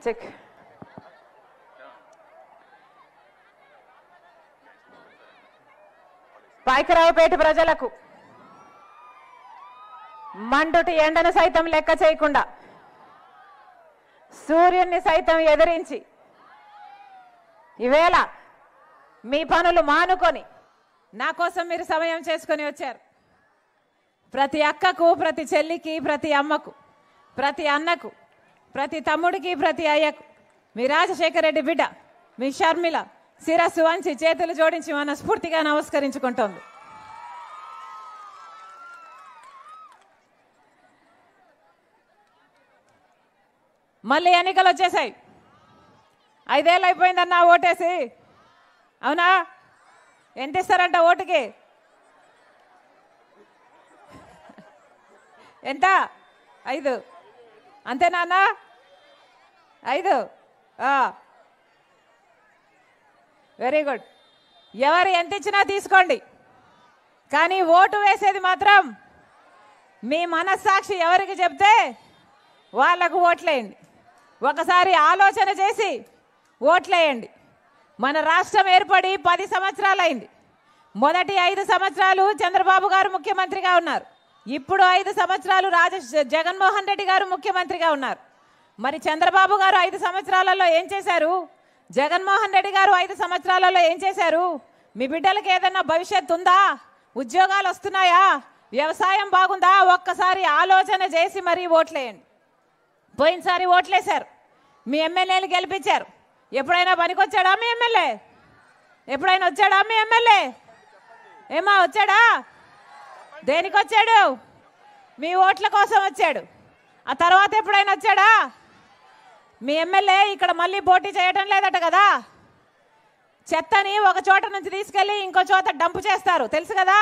Check. Payakaraopeta ప్రజలకు మండుటి ఎండను సైతం లెక్క చేయకుండా సూర్యుని సైతం ఎదిరించి ఈవేళ మీ పనులు మానుకొని నా కోసం మీరు సమయం చేసుకొని వచ్చారు. ప్రతి అక్కకు, ప్రతి చెల్లికి, ప్రతి అమ్మకు, ప్రతి అన్నకు, ప్రతి తమ్ముడికి, ప్రతి అయ్యకు మీ రాజశేఖర రెడ్డి బిడ్డ మీ షర్మిల శిరస్సు వంచి చేతులు జోడించి మనస్ఫూర్తిగా నమస్కరించుకుంటోంది. మళ్ళీ ఎన్నికలు వచ్చేసాయి. 5 ఏళ్ళు అయిపోయిందన్నా ఓటేసి. అవునా? ఎంత ఇస్తారంట ఓటుకి? ఎంత? 5. అంతేనా అన్న? 5. Very good. ఎవరు ఎంత ఇచ్చినా తీసుకోండి, కానీ ఓటు వేసేది మాత్రం మీ మనస్సాక్షి ఎవరికి చెప్తే వాళ్లకు ఓట్లేయండి. ఒకసారి ఆలోచన చేసి ఓట్లేయండి. మన రాష్ట్రం ఏర్పడి 10 సంవత్సరాలైంది. మొదటి 5 సంవత్సరాలు చంద్రబాబు గారు ముఖ్యమంత్రిగా ఉన్నారు. ఇప్పుడు 5 సంవత్సరాలు జగన్మోహన్ రెడ్డి గారు ముఖ్యమంత్రిగా ఉన్నారు. మరి చంద్రబాబు గారు 5 సంవత్సరాలలో ఏం చేశారు? జగన్మోహన్ రెడ్డి గారు 5 సంవత్సరాలలో ఏం చేశారు? మీ బిడ్డలకు ఏదన్నా భవిష్యత్తు ఉందా? ఉద్యోగాలు వస్తున్నాయా? వ్యవసాయం బాగుందా? ఒక్కసారి ఆలోచన చేసి మరీ ఓట్లేయండి. పోయినసారి ఓట్లేశారు, మీ ఎమ్మెల్యేలు గెలిపించారు. ఎప్పుడైనా పనికొచ్చాడా మీ ఎమ్మెల్యే? ఎప్పుడైనా వచ్చాడా మీ ఎమ్మెల్యే? ఏమా వచ్చాడా? దేనికి వచ్చాడు? మీ ఓట్ల కోసం వచ్చాడు. ఆ తర్వాత ఎప్పుడైనా వచ్చాడా? మీ ఎమ్మెల్యే ఇక్కడ మళ్ళీ పోటీ చేయటం లేదట కదా. చెత్తని ఒక చోట నుంచి తీసుకెళ్ళి ఇంకో చోట డంపు చేస్తారు, తెలుసు కదా.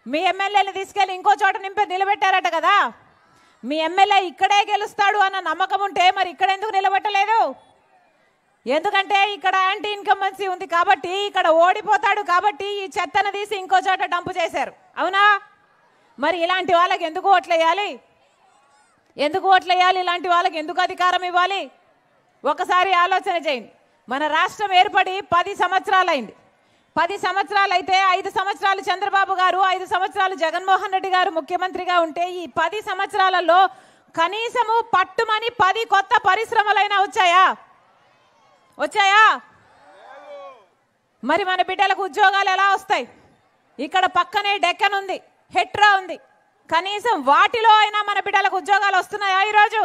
మీ ఎమ్మెల్యేని తీసుకెళ్ళి ఇంకో చోట నిలబెట్టారట కదా. మీ ఎమ్మెల్యే ఇక్కడే గెలుస్తాడు అన్న నమ్మకం ఉంటే మరి ఇక్కడ ఎందుకు నిలబెట్టలేదు? ఎందుకంటే ఇక్కడ యాంటీ ఇన్కంబెన్సీ ఉంది కాబట్టి, ఇక్కడ ఓడిపోతాడు కాబట్టి ఈ చెత్తను తీసి ఇంకో చోట డంపు చేశారు. అవునా? మరి ఇలాంటి వాళ్ళకి ఎందుకు ఓట్లేయాలి? ఎందుకు ఓట్లేయాలి? ఇలాంటి వాళ్ళకి ఎందుకు అధికారం ఇవ్వాలి? ఒకసారి ఆలోచన చేయండి. మన రాష్ట్రం ఏర్పడి 10 సంవత్సరాలైంది. 10 సంవత్సరాలు అయితే 5 సంవత్సరాలు చంద్రబాబు గారు, 5 సంవత్సరాలు జగన్మోహన్ రెడ్డి గారు ముఖ్యమంత్రిగా ఉంటే ఈ 10 సంవత్సరాలలో కనీసము పట్టుమని 10 కొత్త పరిశ్రమలైనా వచ్చాయా? వచ్చాయా? మరి మన బిడ్డలకు ఉద్యోగాలు ఎలా వస్తాయి? ఇక్కడ పక్కనే డెక్కన్ ఉంది, హెట్రా ఉంది. కనీసం వాటిలో అయినా మన బిడ్డలకు ఉద్యోగాలు వస్తున్నాయా ఈరోజు?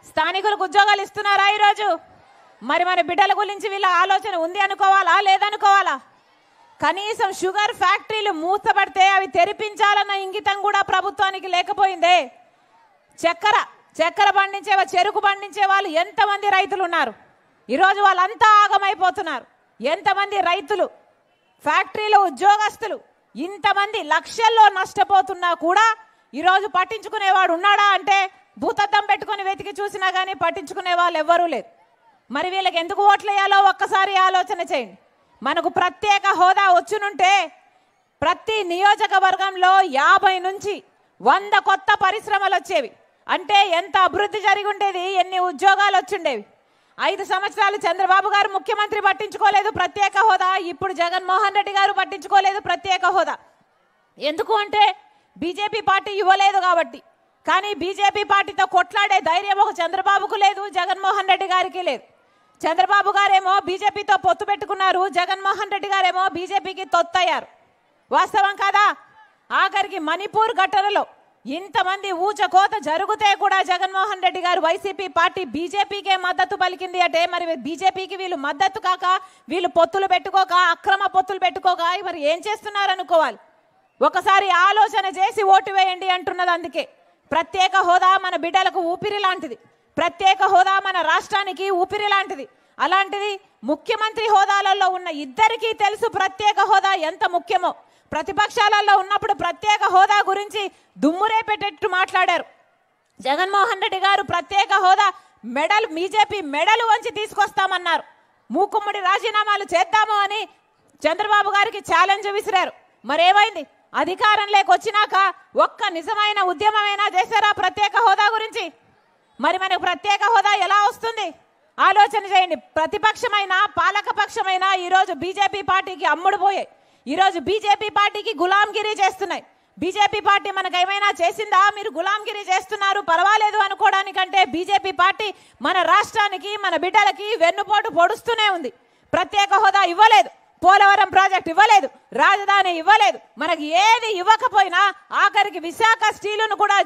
స్థానికులకు ఉద్యోగాలు ఇస్తున్నారా ఈరోజు? మరి మన బిడ్డల గురించి వీళ్ళ ఆలోచన ఉంది అనుకోవాలా లేదనుకోవాలా? కనీసం షుగర్ ఫ్యాక్టరీలు మూతపడితే అవి తెరిపించాలన్న ఇంగితం కూడా ప్రభుత్వానికి లేకపోయిందే. చక్కెర పండించే, చెరుకు పండించే వాళ్ళు ఎంతమంది రైతులు ఉన్నారు? ఈరోజు వాళ్ళంతా ఆగమైపోతున్నారు. ఎంతమంది రైతులు, ఫ్యాక్టరీలో ఉద్యోగస్తులు ఇంతమంది లక్షల్లో నష్టపోతున్నా కూడా ఈరోజు పట్టించుకునేవాడు ఉన్నాడా అంటే భూతద్దం పెట్టుకుని వెతికి చూసినా కానీ పట్టించుకునే వాళ్ళు ఎవ్వరూ లేదు. మరి వీళ్ళకి ఎందుకు ఓట్లేయాలో ఒక్కసారి ఆలోచన చేయండి. మనకు ప్రత్యేక హోదా వచ్చునుంటే ప్రతి నియోజకవర్గంలో 50 నుంచి 100 కొత్త పరిశ్రమలు వచ్చేవి. అంటే ఎంత అభివృద్ధి జరిగి ఉండేది, ఎన్ని ఉద్యోగాలు వచ్చిండేవి. 5 సంవత్సరాలు చంద్రబాబు గారు ముఖ్యమంత్రి పట్టించుకోలేదు ప్రత్యేక హోదా. ఇప్పుడు జగన్మోహన్ రెడ్డి గారు పట్టించుకోలేదు ప్రత్యేక హోదా. ఎందుకు అంటే బీజేపీ పార్టీ ఇవ్వలేదు కాబట్టి. కానీ బీజేపీ పార్టీతో కొట్లాడే ధైర్యం ఒక చంద్రబాబుకు లేదు, జగన్మోహన్ రెడ్డి గారికి లేదు. చంద్రబాబు గారేమో బీజేపీతో పొత్తు పెట్టుకున్నారు, జగన్మోహన్ రెడ్డి గారేమో బీజేపీకి తొత్తయ్యారు. వాస్తవం కాదా? ఆఖరికి మణిపూర్ ఘటనలో ఇంతమంది ఊచకోత జరిగితే కూడా జగన్మోహన్ రెడ్డి గారు వైసీపీ పార్టీ బీజేపీకే మద్దతు పలికింది అంటే మరి బీజేపీకి వీళ్ళు మద్దతు కాక, వీళ్ళు పొత్తులు పెట్టుకోక, అక్రమ పొత్తులు పెట్టుకోక మరి ఏం చేస్తున్నారు అనుకోవాలి. ఒకసారి ఆలోచన చేసి ఓటు వేయండి అంటున్నది. అందుకే ప్రత్యేక హోదా మన బిడ్డలకు ఊపిరి లాంటిది. ప్రత్యేక హోదా మన రాష్ట్రానికి ఊపిరి లాంటిది. అలాంటిది ముఖ్యమంత్రి హోదాలలో ఉన్న ఇద్దరికీ తెలుసు ప్రత్యేక హోదా ఎంత ముఖ్యమో. ప్రతిపక్షాలలో ఉన్నప్పుడు ప్రత్యేక హోదా గురించి దుమ్మురేపెట్టేట్టు మాట్లాడారు. జగన్మోహన్ రెడ్డి గారు ప్రత్యేక హోదా మెడల్ బీజేపీ మెడలు వంచి తీసుకొస్తామన్నారు. మూకుమ్మడి రాజీనామాలు చేద్దాము అని చంద్రబాబు గారికి ఛాలెంజ్ విసిరారు. మరేమైంది? అధికారం లేకొచ్చినాక ఒక్క నిజమైన ఉద్యమమైనా చేశారా ప్రత్యేక హోదా గురించి? మరి మనకు ప్రత్యేక హోదా ఎలా వస్తుంది ఆలోచన చేయండి. ప్రతిపక్షమైన పాలకపక్షమైన ఈరోజు బీజేపీ పార్టీకి అమ్ముడు పోయాయి. ఈరోజు బీజేపీ పార్టీకి గులాంగిరి చేస్తున్నాయి. బీజేపీ పార్టీ మనకు ఏమైనా చేసిందా? మీరు గులాంగిరి చేస్తున్నారు పర్వాలేదు అనుకోవడానికంటే బీజేపీ పార్టీ మన రాష్ట్రానికి మన బిడ్డలకి వెన్నుపోటు పొడుస్తూనే ఉంది. ప్రత్యేక హోదా ఇవ్వలేదు, పోలవరం ప్రాజెక్ట్ ఇవ్వలేదు, రాజధాని ఇవ్వలేదు. మనకి ఏది ఇవ్వకపోయినా ఆఖరికి విశాఖ స్టీలును కూడా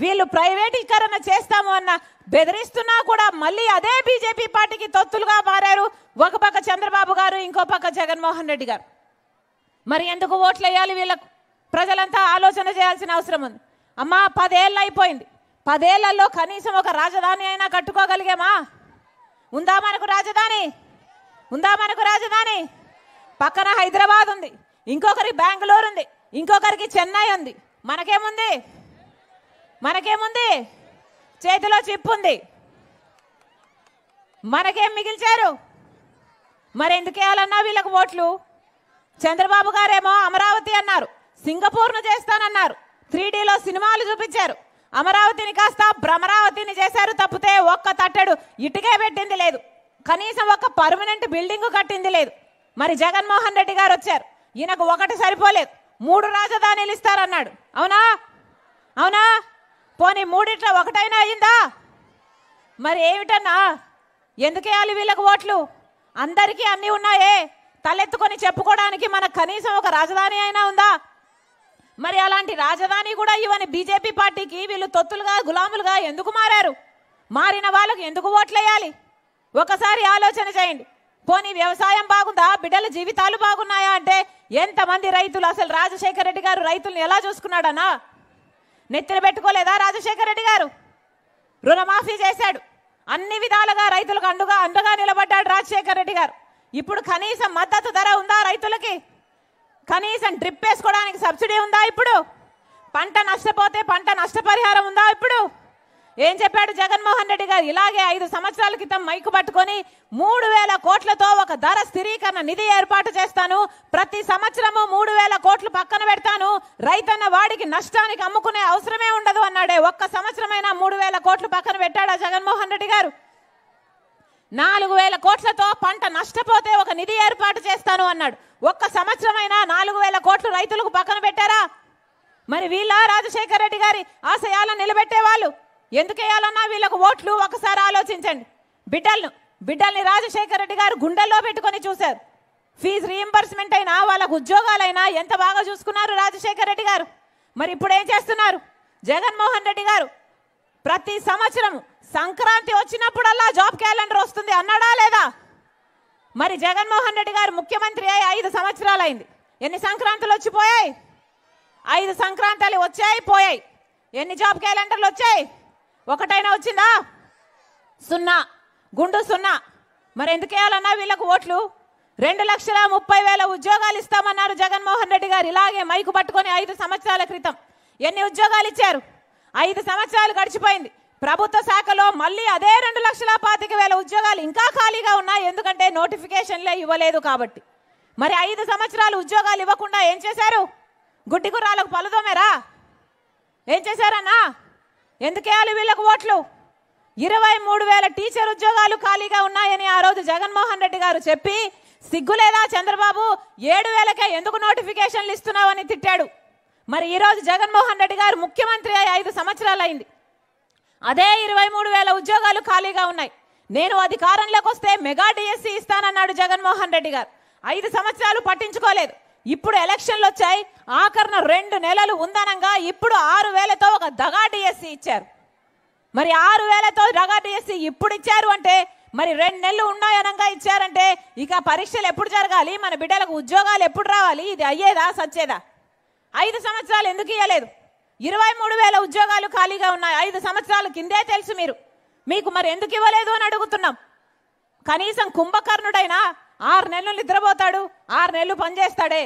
వీళ్ళు ప్రైవేటీకరణ చేస్తాము అన్న బెదిరిస్తున్నా కూడా మళ్ళీ అదే బీజేపీ పార్టీకి తొత్తులుగా మారారు. ఒక పక్క చంద్రబాబు గారు, ఇంకో పక్క జగన్మోహన్ రెడ్డి గారు. మరి ఎందుకు ఓట్లు వేయాలి వీళ్ళకు? ప్రజలంతా ఆలోచన చేయాల్సిన అవసరం ఉంది. అమ్మా 10 ఏళ్ళు అయిపోయింది. 10 ఏళ్లలో కనీసం ఒక రాజధాని అయినా కట్టుకోగలిగామా? ఉందా మనకు రాజధాని? ఉందా మనకు రాజధాని? పక్కన హైదరాబాద్ ఉంది, ఇంకొకరికి బెంగళూరు ఉంది, ఇంకొకరికి చెన్నై ఉంది. మనకేముంది? మనకేముంది? చేతిలో చిప్పు ఉంది. మనకేం మిగిల్చారు? మరి ఎందుకు వేయాలన్నా వీళ్ళకు ఓట్లు? చంద్రబాబు గారేమో అమరావతి అన్నారు, సింగపూర్ను చేస్తానన్నారు, 3Dలో సినిమాలు చూపించారు. అమరావతిని కాస్త భ్రమరావతిని చేశారు తప్పితే ఒక్క తట్టడు ఇటుకే పెట్టింది లేదు, కనీసం ఒక పర్మనెంట్ బిల్డింగ్ కట్టింది లేదు. మరి జగన్మోహన్ రెడ్డి గారు వచ్చారు, ఈయనకు ఒకటి సరిపోలేదు, 3 రాజధానులు ఇస్తారన్నాడు. అవునా? అవునా? పోనీ 3 ఒకటైనా అయిందా? మరి ఏమిటన్నా? ఎందుకు వేయాలి వీళ్ళకు ఓట్లు? అందరికీ అన్నీ ఉన్నాయే, తలెత్తుకొని చెప్పుకోవడానికి మనకు కనీసం ఒక రాజధాని అయినా ఉందా? మరి అలాంటి రాజధాని కూడా ఇవని బీజేపీ పార్టీకి వీళ్ళు తొత్తులుగా గులాములుగా ఎందుకు మారారు? మారిన వాళ్ళకు ఎందుకు ఓట్లు వేయాలి? ఒకసారి ఆలోచన చేయండి. పోనీ వ్యవసాయం బాగుందా? బిడ్డల జీవితాలు బాగున్నాయా అంటే ఎంతమంది రైతులు? అసలు రాజశేఖర రెడ్డి గారు రైతుల్ని ఎలా చూసుకున్నాడన్నా? నెత్తిన పెట్టుకోలేదా రాజశేఖర రెడ్డి గారు? రుణమాఫీ చేశాడు, అన్ని విధాలుగా రైతులకు అండగా నిలబడ్డాడు రాజశేఖర రెడ్డి గారు. ఇప్పుడు కనీసం మద్దతు ధర ఉందా రైతులకి? కనీసం డ్రిప్ వేసుకోవడానికి సబ్సిడీ ఉందా? ఇప్పుడు పంట నష్టపోతే పంట నష్టపరిహారం ఉందా? ఇప్పుడు ఏం చెప్పాడు జగన్మోహన్ రెడ్డి గారు? ఇలాగే 5 సంవత్సరాల క్రితం మైకు పట్టుకొని 3000 కోట్లతో ఒక ధర స్థిరీకరణ నిధి ఏర్పాటు చేస్తాను, ప్రతి సంవత్సరము 3000 కోట్లు పక్కన పెడతాను, రైతన్న వాడికి నష్టానికి అమ్ముకునే అవసరమే ఉండదు అన్నాడే. ఒక్క సంవత్సరమైనా 3000 కోట్లు పక్కన పెట్టాడా జగన్మోహన్ రెడ్డి గారు? 4000 కోట్లతో పంట నష్టపోతే ఒక నిధి ఏర్పాటు చేస్తాను అన్నాడు. ఒక్క సంవత్సరమైనా 4000 కోట్లు రైతులకు పక్కన పెట్టారా? మరి వీళ్ళ రాజశేఖర రెడ్డి గారి ఆశయాలను నిలబెట్టే వాళ్ళు? ఎందుకు వేయాలన్నా వీళ్ళకు ఓట్లు? ఒకసారి ఆలోచించండి. బిడ్డల్ని రాజశేఖర రెడ్డి గారు గుండెల్లో పెట్టుకొని చూశారు. ఫీజు రీయింబర్స్మెంట్ అయినా వాళ్ళకు ఉద్యోగాలైనా ఎంత బాగా చూసుకున్నారు రాజశేఖర రెడ్డి గారు. మరి ఇప్పుడు ఏం చేస్తున్నారు జగన్మోహన్ రెడ్డి గారు? ప్రతి సంవత్సరం సంక్రాంతి వచ్చినప్పుడల్లా జాబ్ క్యాలెండర్ వస్తుంది అన్నాడా లేదా? మరి జగన్మోహన్ రెడ్డి గారు ముఖ్యమంత్రి అయి 5 సంవత్సరాలు అయింది. ఎన్ని సంక్రాంతులు వచ్చిపోయాయి? 5 సంక్రాంతులు వచ్చాయి పోయాయి. ఎన్ని జాబ్ క్యాలెండర్లు వచ్చాయి? ఒకటైనా వచ్చిందా? 0, గుండు 0. మరి ఎందుకు వేయాలన్నా వీళ్ళకు ఓట్లు? 2,30,000 ఉద్యోగాలు ఇస్తామన్నారు జగన్మోహన్ రెడ్డి గారు ఇలాగే మైకు పట్టుకొని 5 సంవత్సరాల క్రితం. ఎన్ని ఉద్యోగాలు ఇచ్చారు? 5 సంవత్సరాలు గడిచిపోయింది. ప్రభుత్వ శాఖలో మళ్ళీ అదే 2,25,000 ఉద్యోగాలు ఇంకా ఖాళీగా ఉన్నాయి, ఎందుకంటే నోటిఫికేషన్లే ఇవ్వలేదు కాబట్టి. మరి 5 సంవత్సరాలు ఉద్యోగాలు ఇవ్వకుండా ఏం చేశారు? గుడ్డి గుర్రాలకు పలుదోమేరా? ఏం చేశారన్నా? ఎందుకు వేయాలి వీళ్ళకు ఓట్లు? 23,000 టీచర్ ఉద్యోగాలు ఖాళీగా ఉన్నాయని ఆ రోజు జగన్మోహన్ రెడ్డి గారు చెప్పి, సిగ్గులేదా చంద్రబాబు 7,000కే ఎందుకు నోటిఫికేషన్లు ఇస్తున్నావని తిట్టాడు. మరి ఈరోజు జగన్మోహన్ రెడ్డి గారు ముఖ్యమంత్రి అయి 5 సంవత్సరాలు అయింది, అదే 23,000 ఉద్యోగాలు ఖాళీగా ఉన్నాయి. నేను అధికారంలోకి వస్తే మెగా డిఎస్సి ఇస్తానన్నాడు జగన్మోహన్ రెడ్డి గారు. 5 సంవత్సరాలు పట్టించుకోలేదు. ఇప్పుడు ఎలక్షన్లు వచ్చాయి, ఆఖరణ 2 నెలలు ఉందనంగా ఇప్పుడు 6,000తో ఒక దగా డిఎస్సి ఇచ్చారు. మరి 6,000తో దగా డిఎస్సి ఇప్పుడు ఇచ్చారు అంటే, మరి 2 నెలలు ఉన్నాయనంగా ఇచ్చారంటే ఇక పరీక్షలు ఎప్పుడు జరగాలి? మన బిడ్డలకు ఉద్యోగాలు ఎప్పుడు రావాలి? ఇది అయ్యేదా సచ్చేదా? 5 సంవత్సరాలు ఎందుకు ఇవ్వలేదు? 23,000 ఉద్యోగాలు ఖాళీగా ఉన్నాయి. 5 సంవత్సరాల కిందే తెలుసు మీకు మరి ఎందుకు ఇవ్వలేదు అని అడుగుతున్నాం. కనీసం కుంభకర్ణుడైనా 6 నెలలు నిద్రపోతాడు, 6 నెలలు పనిచేస్తాడే.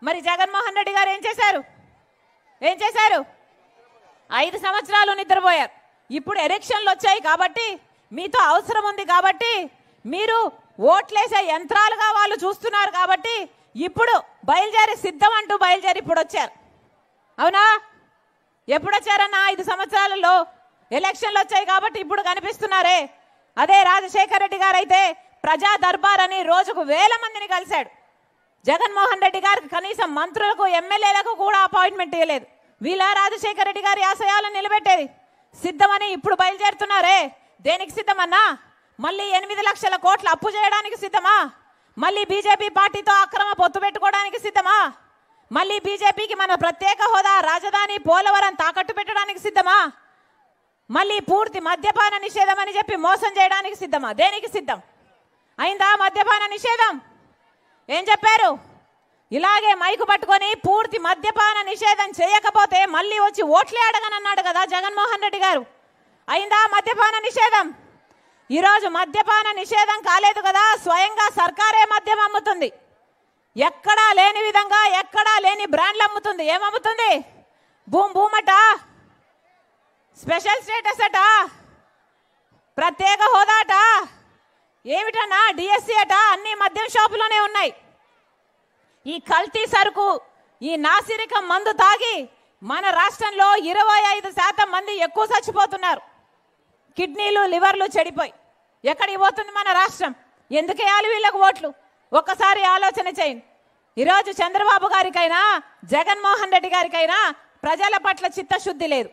మరి జగన్మోహన్ రెడ్డి గారు ఏం చేశారు? 5 సంవత్సరాలు నిద్రపోయారు. ఇప్పుడు ఎలక్షన్లు వచ్చాయి కాబట్టి, మీతో అవసరం ఉంది కాబట్టి, మీరు ఓట్లేసే యంత్రాలుగా వాళ్ళు చూస్తున్నారు కాబట్టి ఇప్పుడు బయలుదేరి సిద్ధం అంటూ బయలుదేరి ఇప్పుడు వచ్చారు. అవునా? ఎప్పుడు వచ్చారన్నా? 5 సంవత్సరాలలో ఎలక్షన్లు వచ్చాయి కాబట్టి ఇప్పుడు కనిపిస్తున్నారే. అదే రాజశేఖర రెడ్డి గారు అయితే ప్రజా దర్బార్ అని రోజుకు 1000 మందిని కలిశాడు. జగన్మోహన్ రెడ్డి గారికి కనీసం మంత్రులకు ఎమ్మెల్యేలకు కూడా అపాయింట్మెంట్ ఇవ్వలేదు. వీళ్ళ రాజశేఖర రెడ్డి గారి ఆశయాలను నిలబెట్టేది. సిద్ధమని ఇప్పుడు బయలుదేరుతున్నారే. దేనికి సిద్ధమన్నా? మళ్ళీ 8 లక్షల కోట్ల అప్పు చేయడానికి సిద్ధమా? మళ్ళీ బీజేపీ పార్టీతో అక్రమ పొత్తు పెట్టుకోవడానికి సిద్ధమా? మళ్ళీ బీజేపీకి మన ప్రత్యేక హోదా, రాజధాని, పోలవరం తాకట్టు పెట్టడానికి సిద్ధమా? మళ్ళీ పూర్తి మద్యపాన నిషేధం అని చెప్పి మోసం చేయడానికి సిద్ధమా? దేనికి సిద్ధం? అయిందా మద్యపాన నిషేధం? ఏం చెప్పారు? ఇలాగే మైకు పట్టుకొని పూర్తి మద్యపాన నిషేధం చేయకపోతే మళ్ళీ వచ్చి ఓట్లే అడగనన్నాడు కదా జగన్మోహన్ రెడ్డి గారు. అయిందా మద్యపాన నిషేధం? ఈరోజు మద్యపాన నిషేధం కాలేదు కదా, స్వయంగా సర్కారే మద్యం అమ్ముతుంది. ఎక్కడా లేని విధంగా, ఎక్కడా లేని బ్రాండ్లు అమ్ముతుంది. ఏమమ్ముతుంది? భూమట, స్పెషల్ స్టేటస్ అట, ప్రత్యేక హోదా అట, ఏమిటన్నా డిఎస్సి అట, అన్ని మద్యం షాపులోనే ఉన్నాయి. ఈ కల్తీ సరుకు, ఈ నాసిరకం మందు తాగి మన రాష్ట్రంలో 25% మంది ఎక్కువ చచ్చిపోతున్నారు. కిడ్నీలు, లివర్లు చెడిపోయి ఎక్కడికి పోతుంది మన రాష్ట్రం? ఎందుకేయాలి వీళ్ళకు ఓట్లు? ఒక్కసారి ఆలోచన చేయండి. ఈరోజు చంద్రబాబు గారికైనా జగన్మోహన్ రెడ్డి గారికైనా ప్రజల పట్ల చిత్తశుద్ధి లేదు.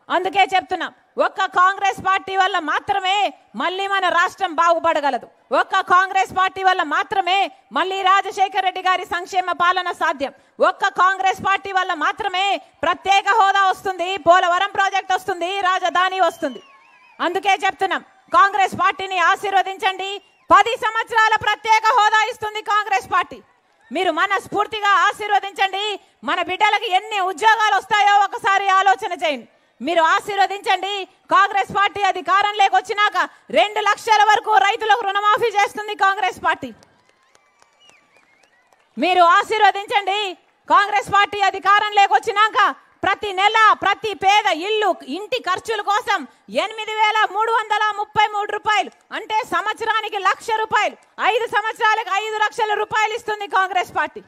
అందుకే చెప్తున్నాం, ఒక్క కాంగ్రెస్ పార్టీ వల్ల మాత్రమే మళ్ళీ మన రాష్ట్రం బాగుపడగలదు. ఒక్క కాంగ్రెస్ పార్టీ వల్ల మాత్రమే మళ్ళీ రాజశేఖర రెడ్డి గారి సంక్షేమ పాలన సాధ్యం. ఒక్క కాంగ్రెస్ పార్టీ వల్ల మాత్రమే ప్రత్యేక హోదా వస్తుంది, పోలవరం ప్రాజెక్ట్ వస్తుంది, రాజధాని వస్తుంది. అందుకే చెప్తున్నాం, కాంగ్రెస్ పార్టీని ఆశీర్వదించండి. 10 సంవత్సరాల ప్రత్యేక హోదా ఇస్తుంది కాంగ్రెస్ పార్టీ. మీరు మనస్ఫూర్తిగా ఆశీర్వదించండి. మన బిడ్డలకు ఎన్ని ఉద్యోగాలు వస్తాయో ఒకసారి ఆలోచన చేయండి. మీరు ఆశీర్వదించండి. కాంగ్రెస్ పార్టీ అధికారంలోకి వచ్చినాక 2 లక్షల వరకు రైతులకు రుణమాఫీ చేస్తుంది కాంగ్రెస్ పార్టీ. మీరు ఆశీర్వదించండి. కాంగ్రెస్ పార్టీ అధికారంలోకి వచ్చినాక ప్రతి నెల ప్రతి పేద ఇంటి ఖర్చుల కోసం 8,333 రూపాయలు, అంటే సంవత్సరానికి 1,00,000 రూపాయలు, 5 సంవత్సరాలకు 5 లక్షల రూపాయలు ఇస్తుంది కాంగ్రెస్ పార్టీ.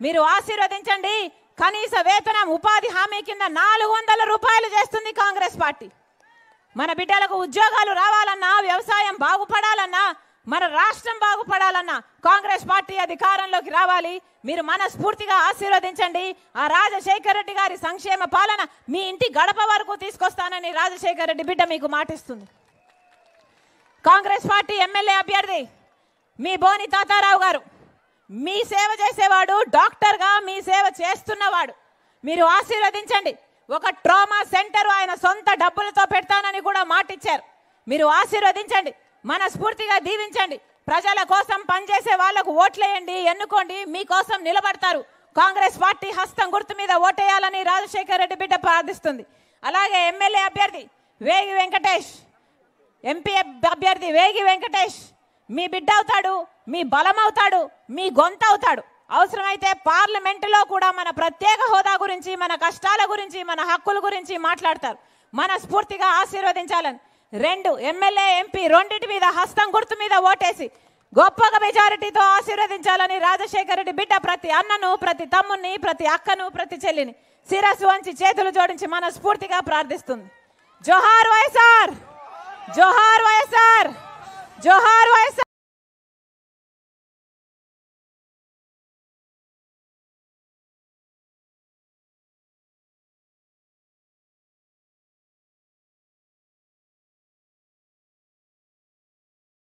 మీరు ఆశీర్వదించండి. కనీస వేతనం ఉపాధి హామీ కింద 400 రూపాయలు చేస్తుంది కాంగ్రెస్ పార్టీ. మన బిడ్డలకు ఉద్యోగాలు రావాలన్నా, వ్యవసాయం బాగుపడాలన్నా, మన రాష్ట్రం బాగుపడాలన్నా కాంగ్రెస్ పార్టీ అధికారంలోకి రావాలి. మీరు మనస్ఫూర్తిగా ఆశీర్వదించండి. ఆ రాజశేఖర రెడ్డి గారి సంక్షేమ పాలన మీ ఇంటి గడప వరకు తీసుకొస్తానని రాజశేఖర రెడ్డి బిడ్డ మీకు మాటిస్తుంది. కాంగ్రెస్ పార్టీ ఎమ్మెల్యే అభ్యర్థి మీ బోని తాతారావు గారు మీ సేవ చేసేవాడు, డాక్టర్గా మీ సేవ చేస్తున్నవాడు. మీరు ఆశీర్వదించండి. ఒక ట్రామా సెంటర్ ఆయన సొంత డబ్బులతో పెడతానని కూడా మాటిచ్చారు. మీరు ఆశీర్వదించండి, మనస్ఫూర్తిగా దీవించండి. ప్రజల కోసం పనిచేసే వాళ్లకు ఓట్లేయండి, ఎన్నుకోండి, మీకోసం నిలబడతారు. కాంగ్రెస్ పార్టీ హస్తం గుర్తు మీద ఓటేయాలని రాజశేఖర రెడ్డి బిడ్డ ప్రార్థిస్తుంది. అలాగే ఎమ్మెల్యే అభ్యర్థి వేగి వెంకటేష్, ఎంపీ అభ్యర్థి వేగి వెంకటేష్ మీ బిడ్డ అవుతాడు, మీ బలం అవుతాడు, మీ గొంతు అవుతాడు. అవసరమైతే పార్లమెంటులో కూడా మన ప్రత్యేక హోదా గురించి, మన కష్టాల గురించి, మన హక్కుల గురించి మాట్లాడతారు. మనస్ఫూర్తిగా ఆశీర్వదించాలని 2 ఎమ్మెల్యే ఎంపీ రెండింటి మీద హస్తం గుర్తు మీద ఓటేసి గొప్పగా మెజారిటీతో ఆశీర్వదించాలని రాజశేఖర రెడ్డి బిడ్డ ప్రతి అన్నను, ప్రతి తమ్ముని, ప్రతి అక్కను, ప్రతి చెల్లిని శిరస్సు వంచి చేతులు జోడించి మనస్ఫూర్తిగా ప్రార్థిస్తుంది. జోహార్ వైఎస్ఆర్, జోహార్ వైఎస్ఆర్, జోహార్ వైఎస్ఆర్.